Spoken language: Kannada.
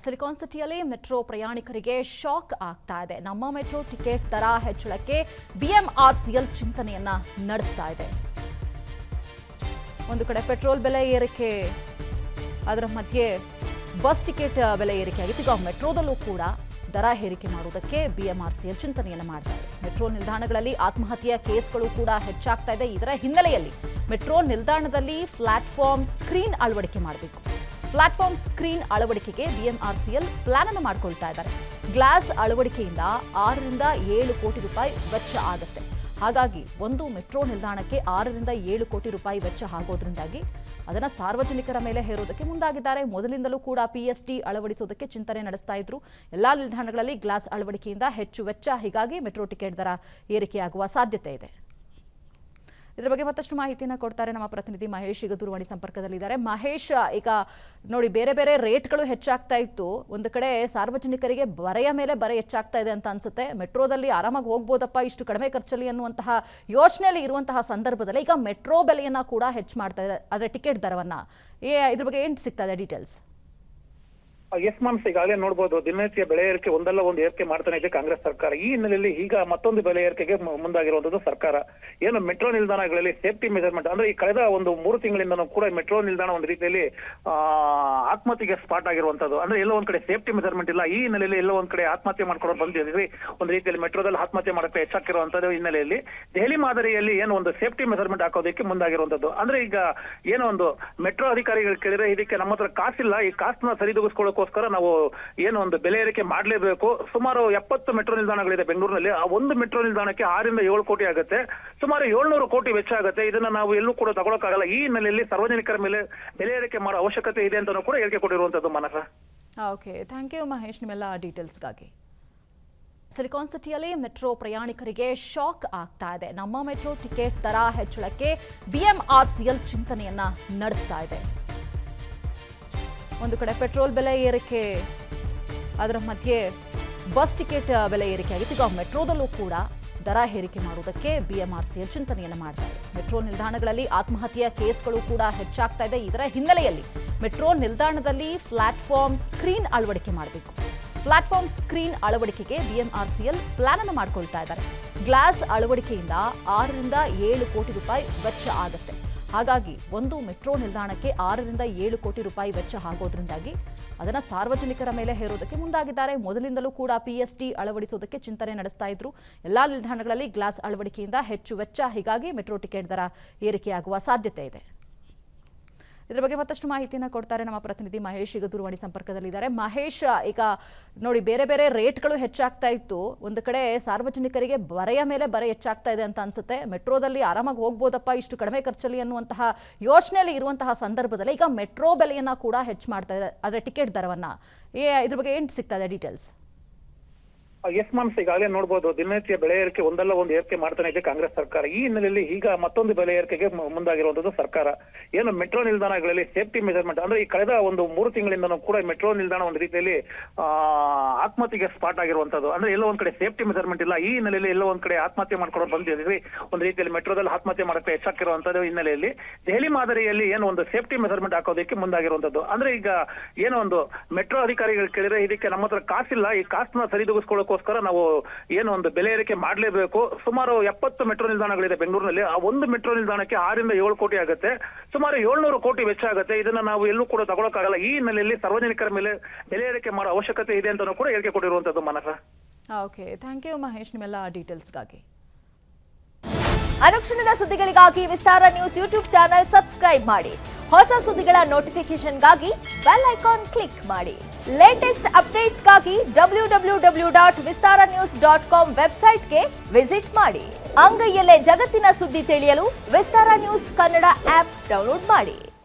ಸಿಲಿಕಾನ್ ಸಿಟಿಯಲ್ಲಿ ಮೆಟ್ರೋ ಪ್ರಯಾಣಿಕರಿಗೆ ಶಾಕ್ ಆಗ್ತಾ ಇದೆ. ನಮ್ಮ ಮೆಟ್ರೋ ಟಿಕೆಟ್ ದರ ಹೆಚ್ಚಳಕ್ಕೆ ಬಿಎಂಆರ್ಸಿಎಲ್ ಚಿಂತನೆಯನ್ನ ನಡೆಸ್ತಾ ಇದೆ. ಒಂದು ಕಡೆ ಪೆಟ್ರೋಲ್ ಬೆಲೆ ಏರಿಕೆ, ಅದರ ಮಧ್ಯೆ ಬಸ್ ಟಿಕೆಟ್ ಬೆಲೆ ಏರಿಕೆ ಆಗಿತ್ತು. ಈಗ ಮೆಟ್ರೋದಲ್ಲೂ ಕೂಡ ದರ ಏರಿಕೆ ಮಾಡುವುದಕ್ಕೆ ಬಿಎಂಆರ್ಸಿಎಲ್ ಚಿಂತನೆಯನ್ನು ಮಾಡ್ತಾ ಇದೆ. ಮೆಟ್ರೋ ನಿಲ್ದಾಣಗಳಲ್ಲಿ ಆತ್ಮಹತ್ಯೆಯ ಕೇಸ್ಗಳು ಕೂಡ ಹೆಚ್ಚಾಗ್ತಾ ಇದೆ. ಇದರ ಹಿನ್ನೆಲೆಯಲ್ಲಿ ಮೆಟ್ರೋ ನಿಲ್ದಾಣದಲ್ಲಿ ಪ್ಲಾಟ್ಫಾರ್ಮ್ ಸ್ಕ್ರೀನ್ ಅಳವಡಿಕೆ ಮಾಡಬೇಕು. ಪ್ಲಾಟ್ಫಾರ್ಮ್ ಸ್ಕ್ರೀನ್ ಅಳವಡಿಕೆಗೆ ಬಿಎಂಆರ್ಸಿಎಲ್ ಪ್ಲಾನ್ ಅನ್ನು ಮಾಡಿಕೊಳ್ತಾ ಇದ್ದಾರೆ. ಗ್ಲಾಸ್ ಅಳವಡಿಕೆಯಿಂದ 6 ರಿಂದ 7 ಕೋಟಿ ರೂಪಾಯಿ ವೆಚ್ಚ ಆಗುತ್ತೆ. ಹಾಗಾಗಿ ಒಂದು ಮೆಟ್ರೋ ನಿಲ್ದಾಣಕ್ಕೆ 6 ರಿಂದ 7 ಕೋಟಿ ರೂಪಾಯಿ ವೆಚ್ಚ ಆಗೋದ್ರಿಂದಾಗಿ ಅದನ್ನು ಸಾರ್ವಜನಿಕರ ಮೇಲೆ ಹೇರೋದಕ್ಕೆ ಮುಂದಾಗಿದ್ದಾರೆ. ಮೊದಲಿಂದಲೂ ಕೂಡ ಪಿಎಸ್ಟಿ ಅಳವಡಿಸೋದಕ್ಕೆ ಚಿಂತನೆ ನಡೆಸ್ತಾ ಇದ್ರು. ಎಲ್ಲಾ ನಿಲ್ದಾಣಗಳಲ್ಲಿ ಗ್ಲಾಸ್ ಅಳವಡಿಕೆಯಿಂದ ಹೆಚ್ಚು ವೆಚ್ಚ, ಹೀಗಾಗಿ ಮೆಟ್ರೋ ಟಿಕೆಟ್ ದರ ಏರಿಕೆಯಾಗುವ ಸಾಧ್ಯತೆ ಇದೆ. ಇದರ ಬಗ್ಗೆ ಮತ್ತಷ್ಟು ಮಾಹಿತಿಯನ್ನು ಕೊಡ್ತಾರೆ ನಮ್ಮ ಪ್ರತಿನಿಧಿ ಮಹೇಶ್. ಈಗ ದೂರವಾಣಿ ಸಂಪರ್ಕದಲ್ಲಿದ್ದಾರೆ. ಮಹೇಶ್, ಈಗ ನೋಡಿ ಬೇರೆ ಬೇರೆ ರೇಟ್ಗಳು ಹೆಚ್ಚಾಗ್ತಾ ಇತ್ತು. ಒಂದು ಕಡೆ ಸಾರ್ವಜನಿಕರಿಗೆ ಬರೆಯ ಮೇಲೆ ಬರೆ ಹೆಚ್ಚಾಗ್ತಾ ಇದೆ ಅಂತ ಅನ್ಸುತ್ತೆ. ಮೆಟ್ರೋದಲ್ಲಿ ಆರಾಮಾಗಿ ಹೋಗ್ಬೋದಪ್ಪ ಇಷ್ಟು ಕಡಿಮೆ ಖರ್ಚಲ್ಲಿ ಅನ್ನುವಂತಹ ಯೋಚನೆಯಲ್ಲಿ ಇರುವಂತಹ ಸಂದರ್ಭದಲ್ಲಿ ಈಗ ಮೆಟ್ರೋ ಬೆಲೆಯನ್ನ ಕೂಡ ಹೆಚ್ಚು ಮಾಡ್ತಾ ಇದೆ, ಅದರ ಟಿಕೆಟ್ ದರವನ್ನ. ಇದ್ರ ಬಗ್ಗೆ ಏನು ಸಿಗ್ತಾ ಇದೆ ಡೀಟೇಲ್ಸ್? ಎಸ್ ಮಾಮ್ಸ್, ಈಗಾಗಲೇ ನೋಡಬಹುದು ದಿನನಿತ್ಯ ಬೆಲೆ ಏರಿಕೆ ಒಂದಲ್ಲ ಒಂದು ಏರಿಕೆ ಮಾಡ್ತಾನೆ ಇದೆ ಕಾಂಗ್ರೆಸ್ ಸರ್ಕಾರ. ಈ ಹಿನ್ನೆಲೆಯಲ್ಲಿ ಈಗ ಮತ್ತೊಂದು ಬೆಲೆ ಏರಿಕೆಗೆ ಮುಂದಾಗಿರುವಂತದ್ದು ಸರ್ಕಾರ. ಏನು ಮೆಟ್ರೋ ನಿಲ್ದಾಣಗಳಲ್ಲಿ ಸೇಫ್ಟಿ ಮೆಜರ್ಮೆಂಟ್ ಅಂದ್ರೆ ಈ ಕಳೆದ ಒಂದು 3 ತಿಂಗಳಿಂದನೂ ಕೂಡ ಮೆಟ್ರೋ ನಿಲ್ದಾಣ ಒಂದು ರೀತಿಯಲ್ಲಿ ಆತ್ಮಹತ್ಯೆಗೆ ಸ್ಪಾಟ್ ಆಗಿರುವಂತದ್ದು. ಅಂದ್ರೆ ಎಲ್ಲೋ ಒಂದ್ ಕಡೆ ಸೇಫ್ಟಿ ಮೆಜರ್ಮೆಂಟ್ ಇಲ್ಲ. ಈ ಹಿನ್ನೆಲೆಯಲ್ಲಿ ಎಲ್ಲೋ ಒಂದ್ ಕಡೆ ಆತ್ಮಹತ್ಯೆ ಮಾಡ್ಕೊಂಡು ಬಂದಿದ್ವಿ. ಒಂದು ರೀತಿಯಲ್ಲಿ ಮೆಟ್ರೋದಲ್ಲಿ ಆತ್ಮಹತ್ಯೆ ಮಾಡಕ್ಕೆ ಹೆಚ್ಚಾಗಿರುವಂತದ್ದು ಹಿನ್ನೆಲೆಯಲ್ಲಿ ದೆಹಲಿ ಮಾದರಿಯಲ್ಲಿ ಏನು ಒಂದು ಸೇಫ್ಟಿ ಮೆಜರ್ಮೆಂಟ್ ಹಾಕೋದಕ್ಕೆ ಮುಂದಾಗಿರುವಂತದ್ದು. ಅಂದ್ರೆ ಈಗ ಏನೋ ಒಂದು ಮೆಟ್ರೋ ಅಧಿಕಾರಿಗಳು ಕೇಳಿದ್ರೆ ಇದಕ್ಕೆ ನಮ್ಮ ಹತ್ರ ಕಾಸಿಲ್ಲ, ಈ ಕಾಸನ್ನ ಸರಿದೂಗಿಸ್ಕೊಳ್ಳೋಕೆ ನಾವು ಏನು ಒಂದು ಬೆಲೆ ಏರಿಕೆ ಮಾಡಲೇಬೇಕು. ಸುಮಾರು 70 ಮೆಟ್ರೋ ನಿಲ್ದಾಣಗಳಿದೆ ಬೆಂಗಳೂರಿನಲ್ಲಿ. ಆ ಒಂದು ಮೆಟ್ರೋ ನಿಲ್ದಾಣಕ್ಕೆ 6 ರಿಂದ 7 ಕೋಟಿ ಆಗುತ್ತೆ. ಸುಮಾರು 700 ಕೋಟಿ ವೆಚ್ಚ ಆಗುತ್ತೆ. ಇದನ್ನ ನಾವು ಎಲ್ಲೂ ಕೂಡ ತಗೊಳಕ್ಕಾಗಲ್ಲ. ಈ ಹಿನ್ನೆಲೆಯಲ್ಲಿ ಸಾರ್ವಜನಿಕರ ಮೇಲೆ ಬೆಲೆ ಏರಿಕೆ ಮಾಡೋ ಅವಶ್ಯಕತೆ ಇದೆ ಅಂತ ಕೂಡ ಹೇಳಿಕೆ ಕೊಟ್ಟಿರುವಂತದ್ದು. ಮನಸ. ಓಕೆ, ಥ್ಯಾಂಕ್ ಯು ಮಹೇಶ್ ನಿಮ್ಮೆಲ್ಲ ಡೀಟೇಲ್ಸ್ಗಾಗಿ. ಸಿಲಿಕಾನ್ ಸಿಟಿಯಲ್ಲಿ ಮೆಟ್ರೋ ಪ್ರಯಾಣಿಕರಿಗೆ ಶಾಕ್ ಆಗ್ತಾ ಇದೆ. ನಮ್ಮ ಮೆಟ್ರೋ ಟಿಕೆಟ್ ದರ ಹೆಚ್ಚಳಕ್ಕೆ ಬಿಎಂಆರ್ಸಿಎಲ್ ಚಿಂತನೆಯನ್ನ ನಡೆಸ್ತಾ ಇದೆ. ಒಂದು ಕಡೆ ಪೆಟ್ರೋಲ್ ಬೆಲೆ ಏರಿಕೆ, ಅದರ ಮಧ್ಯೆ ಬಸ್ ಟಿಕೆಟ್ ಬೆಲೆ ಏರಿಕೆ ಆಗಿತ್ತು. ಈಗ ಮೆಟ್ರೋದಲ್ಲೂ ಕೂಡ ದರ ಏರಿಕೆ ಮಾಡುವುದಕ್ಕೆ ಬಿಎಂಆರ್ಸಿಎಲ್ ಚಿಂತನೆಯನ್ನು ಮಾಡ್ತಾ ಇದೆ. ಮೆಟ್ರೋ ನಿಲ್ದಾಣಗಳಲ್ಲಿ ಆತ್ಮಹತ್ಯೆಯ ಕೇಸ್ಗಳು ಕೂಡ ಹೆಚ್ಚಾಗ್ತಾ ಇದೆ. ಇದರ ಹಿನ್ನೆಲೆಯಲ್ಲಿ ಮೆಟ್ರೋ ನಿಲ್ದಾಣದಲ್ಲಿ ಪ್ಲಾಟ್ಫಾರ್ಮ್ ಸ್ಕ್ರೀನ್ ಅಳವಡಿಕೆ ಮಾಡಬೇಕು. ಪ್ಲಾಟ್ಫಾರ್ಮ್ ಸ್ಕ್ರೀನ್ ಅಳವಡಿಕೆಗೆ ಬಿಎಂಆರ್ಸಿಎಲ್ ಪ್ಲಾನ್ ಅನ್ನು ಮಾಡಿಕೊಳ್ತಾ ಇದ್ದಾರೆ. ಗ್ಲಾಸ್ ಅಳವಡಿಕೆಯಿಂದ 6 ರಿಂದ 7 ಕೋಟಿ ರೂಪಾಯಿ ವೆಚ್ಚ ಆಗುತ್ತೆ. ಹಾಗಾಗಿ ಒಂದು ಮೆಟ್ರೋ ನಿಲ್ದಾಣಕ್ಕೆ 6 ರಿಂದ 7 ಕೋಟಿ ರೂಪಾಯಿ ವೆಚ್ಚ ಆಗೋದ್ರಿಂದಾಗಿ ಅದನ್ನು ಸಾರ್ವಜನಿಕರ ಮೇಲೆ ಹೇರೋದಕ್ಕೆ ಮುಂದಾಗಿದ್ದಾರೆ. ಮೊದಲಿಂದಲೂ ಕೂಡ ಪಿಎಸ್ಟಿ ಅಳವಡಿಸೋದಕ್ಕೆ ಚಿಂತನೆ ನಡೆಸ್ತಾ ಇದ್ರು. ಎಲ್ಲಾ ನಿಲ್ದಾಣಗಳಲ್ಲಿ ಗ್ಲಾಸ್ ಅಳವಡಿಕೆಯಿಂದ ಹೆಚ್ಚು ವೆಚ್ಚ, ಹೀಗಾಗಿ ಮೆಟ್ರೋ ಟಿಕೆಟ್ ದರ ಏರಿಕೆಯಾಗುವ ಸಾಧ್ಯತೆ ಇದೆ. ಇದರ ಬಗ್ಗೆ ಮತ್ತಷ್ಟು ಮಾಹಿತಿಯನ್ನು ಕೊಡ್ತಾರೆ ನಮ್ಮ ಪ್ರತಿನಿಧಿ ಮಹೇಶ್. ಈಗ ದೂರವಾಣಿ ಸಂಪರ್ಕದಲ್ಲಿದ್ದಾರೆ. ಮಹೇಶ್, ಈಗ ನೋಡಿ ಬೇರೆ ಬೇರೆ ರೇಟ್ಗಳು ಹೆಚ್ಚಾಗ್ತಾ ಇತ್ತು. ಒಂದು ಕಡೆ ಸಾರ್ವಜನಿಕರಿಗೆ ಬರೆಯ ಮೇಲೆ ಬರೆ ಹೆಚ್ಚಾಗ್ತಾ ಇದೆ ಅಂತ ಅನ್ಸುತ್ತೆ. ಮೆಟ್ರೋದಲ್ಲಿ ಆರಾಮಾಗಿ ಹೋಗ್ಬೋದಪ್ಪ ಇಷ್ಟು ಕಡಿಮೆ ಖರ್ಚಲ್ಲಿ ಅನ್ನುವಂತಹ ಯೋಚನೆಯಲ್ಲಿ ಇರುವಂತಹ ಸಂದರ್ಭದಲ್ಲಿ ಈಗ ಮೆಟ್ರೋ ಬೆಲೆಯನ್ನ ಕೂಡ ಹೆಚ್ಚು ಮಾಡ್ತಾ ಇದೆ, ಅದರ ಟಿಕೆಟ್ ದರವನ್ನ. ಇದ್ರ ಬಗ್ಗೆ ಏನು ಸಿಗ್ತಾ ಇದೆ ಡೀಟೇಲ್ಸ್? ಎಸ್ ಮಾಮ್ಸ್, ಈಗಾಗಲೇ ನೋಡಬಹುದು ದಿನನಿತ್ಯ ಬೆಲೆ ಏರಿಕೆ ಒಂದಲ್ಲ ಒಂದು ಏರಿಕೆ ಮಾಡ್ತಾನೆ ಇದೆ ಕಾಂಗ್ರೆಸ್ ಸರ್ಕಾರ. ಈ ಹಿನ್ನೆಲೆಯಲ್ಲಿ ಈಗ ಮತ್ತೊಂದು ಬೆಲೆ ಏರಿಕೆಗೆ ಮುಂದಾಗಿರುವಂತದ್ದು ಸರ್ಕಾರ. ಏನು ಮೆಟ್ರೋ ನಿಲ್ದಾಣಗಳಲ್ಲಿ ಸೇಫ್ಟಿ ಮೆಜರ್ಮೆಂಟ್ ಅಂದ್ರೆ ಈ ಕಳೆದ ಒಂದು 3 ತಿಂಗಳಿಂದನೂ ಕೂಡ ಮೆಟ್ರೋ ನಿಲ್ದಾಣ ಒಂದು ರೀತಿಯಲ್ಲಿ ಆತ್ಮಹತ್ಯೆಗೆ ಸ್ಪಾಟ್ ಆಗಿರುವಂತದ್ದು. ಅಂದ್ರೆ ಎಲ್ಲೋ ಒಂದ್ ಕಡೆ ಸೇಫ್ಟಿ ಮೆಜರ್ಮೆಂಟ್ ಇಲ್ಲ. ಈ ಹಿನ್ನೆಲೆಯಲ್ಲಿ ಎಲ್ಲೋ ಒಂದ್ ಕಡೆ ಆತ್ಮಹತ್ಯೆ ಮಾಡ್ಕೊಂಡು ಬಂದಿದ್ವಿ. ಒಂದು ರೀತಿಯಲ್ಲಿ ಮೆಟ್ರೋದಲ್ಲಿ ಆತ್ಮಹತ್ಯೆ ಮಾಡಕ್ಕೆ ಹೆಚ್ಚಾಗಿರುವಂತದ್ದು ಹಿನ್ನೆಲೆಯಲ್ಲಿ ದೆಹಲಿ ಮಾದರಿಯಲ್ಲಿ ಏನು ಒಂದು ಸೇಫ್ಟಿ ಮೆಜರ್ಮೆಂಟ್ ಹಾಕೋದಕ್ಕೆ ಮುಂದಾಗಿರುವಂತದ್ದು. ಅಂದ್ರೆ ಈಗ ಏನೋ ಒಂದು ಮೆಟ್ರೋ ಅಧಿಕಾರಿಗಳು ಕೇಳಿದ್ರೆ ಇದಕ್ಕೆ ನಮ್ಮ ಹತ್ರ ಕಾಸಿಲ್ಲ, ಈ ಕಾಸನ್ನ ಸರಿದೂಗಿಸ್ಕೊಳ್ಳೋಕೆ ನಾವು ಏನು ಒಂದು ಬೆಲೆ ಏರಿಕೆ ಮಾಡಲೇಬೇಕು. ಸುಮಾರು 70 ಮೆಟ್ರೋ ನಿಲ್ದಾಣಗಳಿದೆ ಬೆಂಗಳೂರಿನಲ್ಲಿ. ಆ ಒಂದು ಮೆಟ್ರೋ ನಿಲ್ದಾಣಕ್ಕೆ 6 ರಿಂದ 7 ಕೋಟಿ ಆಗುತ್ತೆ. ಸುಮಾರು 700 ಕೋಟಿ ವೆಚ್ಚ ಆಗುತ್ತೆ. ಇದನ್ನ ನಾವು ಎಲ್ಲೂ ಕೂಡ ತಗೊಳಕ್ಕಾಗಲ್ಲ. ಈ ಹಿನ್ನೆಲೆಯಲ್ಲಿ ಸಾರ್ವಜನಿಕರ ಮೇಲೆ ಬೆಲೆ ಏರಿಕೆ ಮಾಡೋ ಅವಶ್ಯಕತೆ ಇದೆ ಅಂತ ಕೂಡ ಹೇಳಿಕೆ ಕೊಟ್ಟಿರುವಂತದ್ದು. ಮನಸ. ಓಕೆ, ಥ್ಯಾಂಕ್ ಯು ಮಹೇಶ್ ನಿಮ್ಮೆಲ್ಲ ಡೀಟೇಲ್ಸ್ಗಾಗಿ. ಅನುಕ್ಷಣದ ಸುದ್ದಿಗಳಿಗಾಗಿ ವಿಸ್ತಾರ ನ್ಯೂಸ್ ಯೂಟ್ಯೂಬ್ ಚಾನೆಲ್ ಸಬ್ಸ್ಕ್ರೈಬ್ ಮಾಡಿ. ಹೊಸ ಸುದ್ದಿಗಳ ನೋಟಿಫಿಕೇಶನ್ಗಾಗಿ ಬೆಲ್ ಐಕಾನ್ ಕ್ಲಿಕ್ ಮಾಡಿ. ಲೇಟೆಸ್ಟ್ ಅಪ್ಡೇಟ್ಸ್ಗಾಗಿ www.vistaranews.com ವೆಬ್ಸೈಟ್ಗೆ ವಿಸಿಟ್ ಮಾಡಿ. ಅಂಗೈಯಲ್ಲೇ ಜಗತ್ತಿನ ಸುದ್ದಿ ತಿಳಿಯಲು ವಿಸ್ತಾರ ನ್ಯೂಸ್ ಕನ್ನಡ ಆಪ್ ಡೌನ್ಲೋಡ್ ಮಾಡಿ.